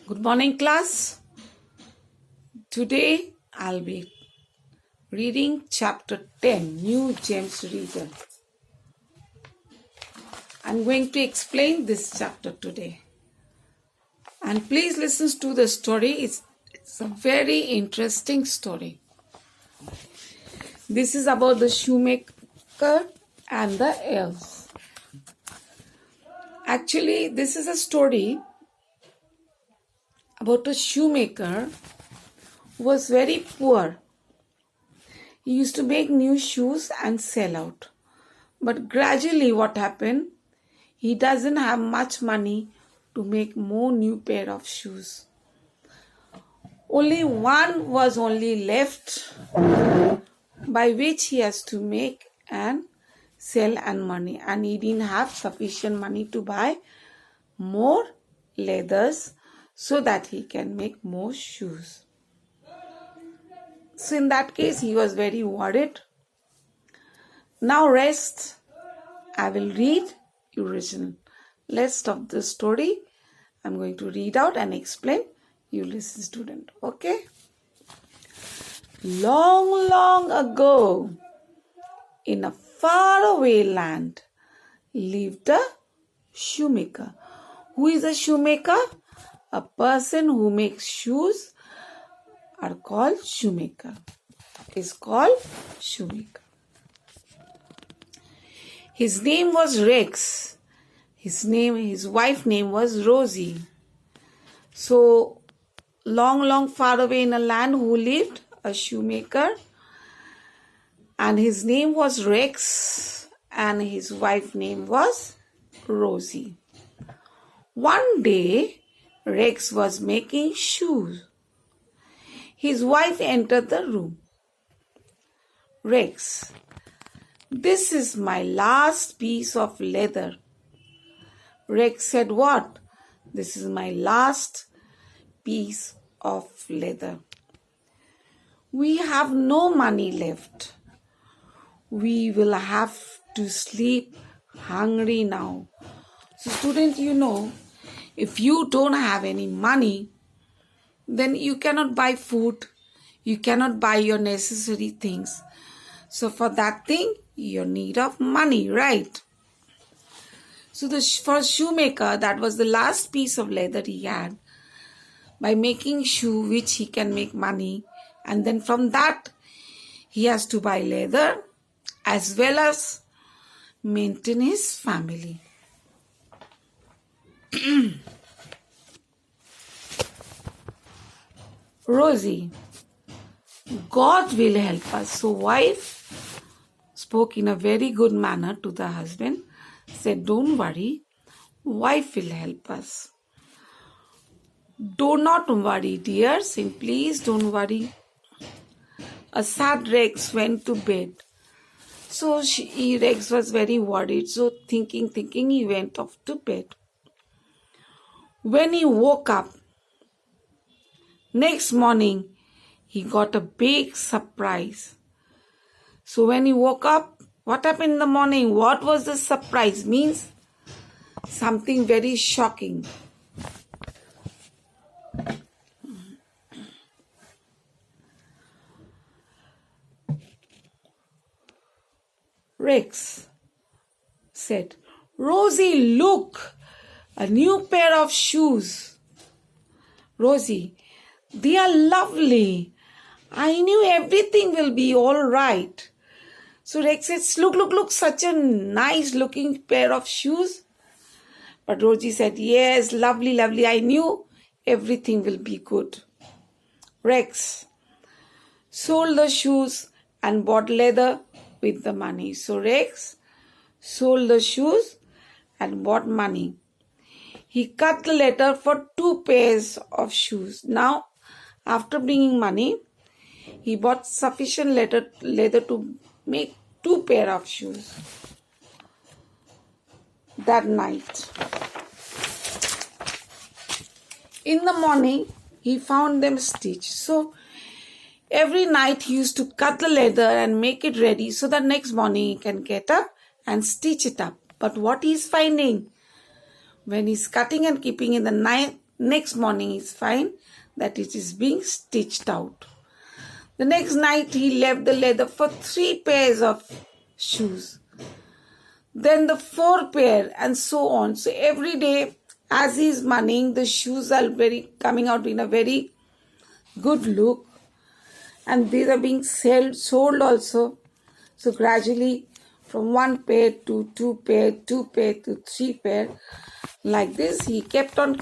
Good morning, class. Today I'll be reading chapter 10, New James Reader. I'm going to explain this chapter today. And please listen to the story. It's a very interesting story. This is about the shoemaker and the elves. Actually, this is a story about a shoemaker who was very poor. He used to make new shoes and sell out. But gradually what happened? He doesn't have much money to make more new pair of shoes. Only one was only left by which he has to make and sell and money. And he didn't have sufficient money to buy more leathers so that he can make more shoes. So in that case, he was very worried. Now rest. I will read the original. Let's stop the story. I'm going to read out and explain. You listen, student. Okay? Long, long ago, in a faraway land, lived a shoemaker. Who is a shoemaker? A person who makes shoes are called shoemaker. Is called shoemaker. His name was Rex. His wife name was Rosie. So long far away in a land who lived a shoemaker, and his name was Rex and his wife name was Rosie. One day Rex was making shoes. His wife entered the room. Rex, this is my last piece of leather. Rex said, what? This is my last piece of leather. We have no money left. We will have to sleep hungry now. So student, if you don't have any money, then you cannot buy food. You cannot buy your necessary things. So for that thing, you need of money, right? So for shoemaker, that was the last piece of leather he had. By making shoe, which he can make money. And then from that, he has to buy leather as well as maintain his family. Rosie, God will help us. So wife spoke in a very good manner to the husband, said, don't worry, wife will help us. Do not worry, dear, saying, please don't worry. A sad Rex went to bed. So Rex was very worried. So thinking, he went off to bed. When he woke up, next morning, he got a big surprise. So when he woke up, what happened in the morning? What was the surprise? Means something very shocking. Rex said, Rosie, look, a new pair of shoes. Rosie, they are lovely. I knew everything will be all right. So Rex says, look, such a nice looking pair of shoes. But Rosie said, yes, lovely. I knew everything will be good. Rex sold the shoes and bought leather with the money. So Rex sold the shoes and bought money. He cut the leather for 2 pairs of shoes. Now, after bringing money, he bought sufficient leather to make 2 pair of shoes. That night, in the morning, he found them stitched. So every night he used to cut the leather and make it ready so that next morning he can get up and stitch it up. But what he's finding, when he's cutting and keeping in the night, Next morning he's fine that it is being stitched out. The next night he left the leather for 3 pairs of shoes. Then the 4 pair and so on. So every day as he's moneying, the shoes are coming out in a very good look. And these are being sold also. So gradually from 1 pair to 2 pair, 2 pair to 3 pair. Like this he kept on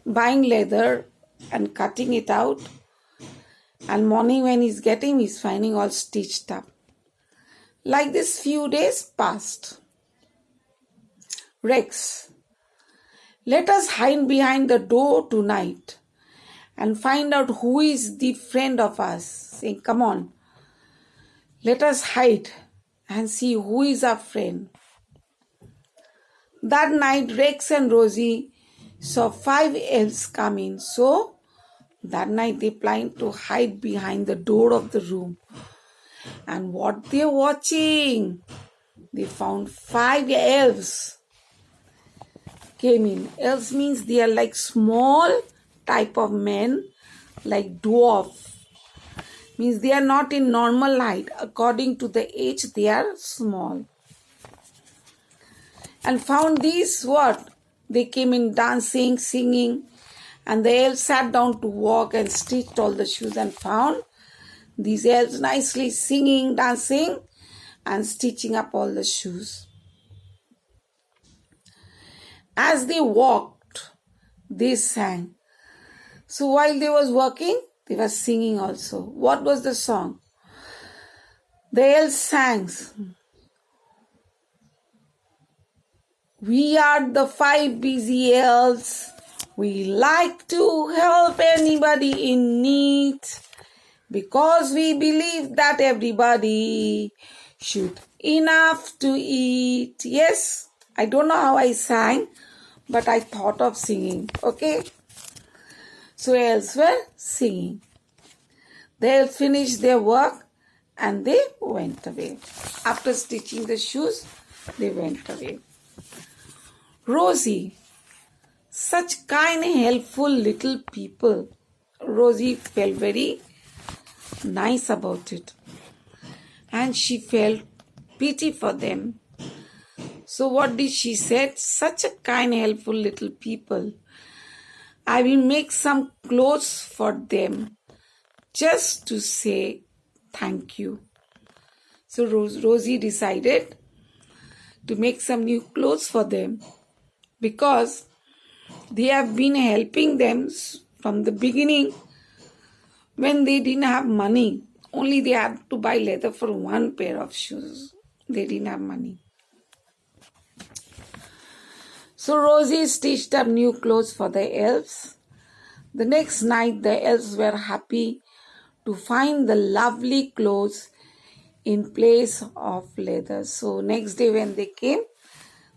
buying leather and cutting it out. And morning when he's finding all stitched up. Like this few days passed. Rex, let us hide behind the door tonight and find out who is the friend of us. Saying, come on, let us hide and see who is our friend. That night Rex and Rosie saw 5 elves come in. So that night they planned to hide behind the door of the room. And what they're watching? They found 5 elves came in. Elves means they are like small type of men, like dwarf. Means they are not in normal height. According to the age, they are small. And found these what? They came in dancing, singing. And the elves sat down to walk and stitched all the shoes and found these elves nicely singing, dancing and stitching up all the shoes. As they walked, they sang. So while they was working, they were singing also. What was the song? The elves sang. We are the 5 busy elves. We like to help anybody in need because we believe that everybody should enough to eat. Yes, I don't know how I sang, but I thought of singing. Okay. So elves were singing. The elves finished their work and they went away. After stitching the shoes, they went away. Rosie, such kind, helpful little people. Rosie felt very nice about it. And she felt pity for them. So what did she say? Such a kind, helpful little people. I will make some clothes for them just to say thank you. So Rosie decided to make some new clothes for them because they have been helping them from the beginning when they didn't have money. Only they had to buy leather for 1 pair of shoes. They didn't have money. So Rosie stitched up new clothes for the elves. The next night the elves were happy to find the lovely clothes in place of leather. So next day when they came,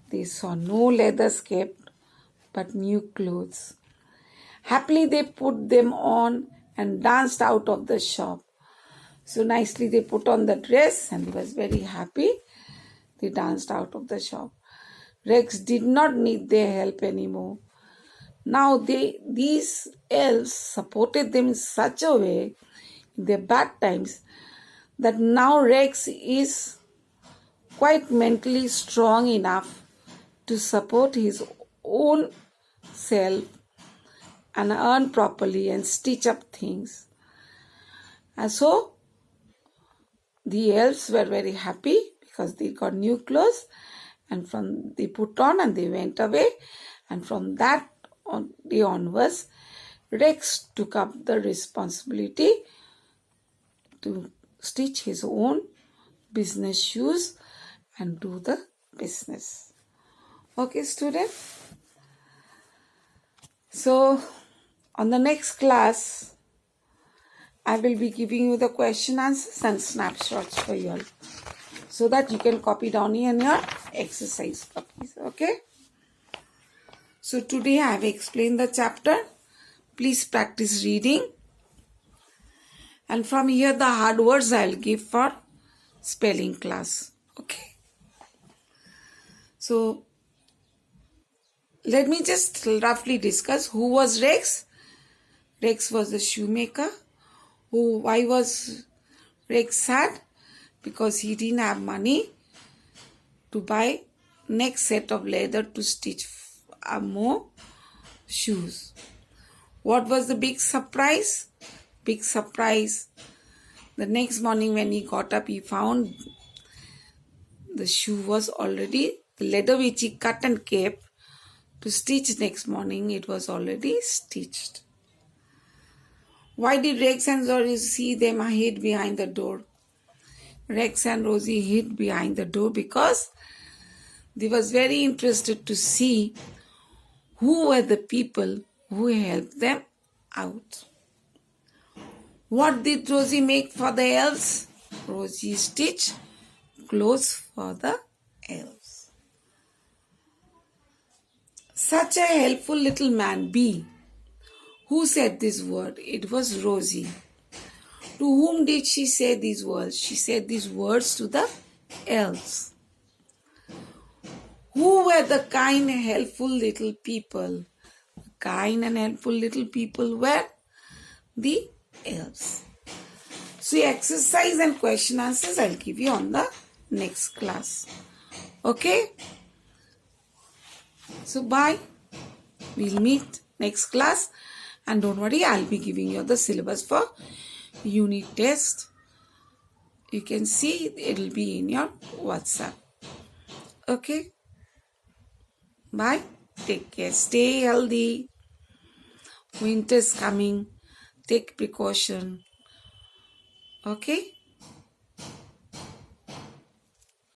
they saw no leathers kept but new clothes. Happily they put them on and danced out of the shop. So nicely they put on the dress and he was very happy. They danced out of the shop. Rex did not need their help anymore. Now these elves supported them in such a way in their bad times that now Rex is quite mentally strong enough to support his own self and earn properly and stitch up things. And so the elves were very happy because they got new clothes and they put on and they went away. And from that day onwards, Rex took up the responsibility to stitch his own business shoes and do the business. Okay, student. So on the next class, I will be giving you the question answers and snapshots for you all so that you can copy down in your exercise copies. Okay. So today I have explained the chapter. Please practice reading. And from here the hard words I will give for spelling class. Okay. So Let me just roughly discuss who was Rex. Rex was the shoemaker. Why was Rex sad? Because he didn't have money to buy next set of leather to stitch more shoes. What was the big surprise? Big surprise. The next morning when he got up, he found the shoe was already, the leather which he cut and kept to stitch next morning, it was already stitched. Why did Rex and Rosie see them hid behind the door? Rex and Rosie hid behind the door because they was very interested to see who were the people who helped them out. What did Rosie make for the elves? Rosie stitched clothes for the elves. Such a helpful little man, B. Who said this word? It was Rosie. To whom did she say these words? She said these words to the elves. Who were the kind, helpful little people? The kind and helpful little people were the elves. So exercise and question answers I'll give you on the next class. Okay? So bye. We'll meet next class. And don't worry, I'll be giving you the syllabus for unit test. You can see it'll be in your WhatsApp. Okay? Bye. Take care. Stay healthy. Winter's coming. Take precaution. Okay?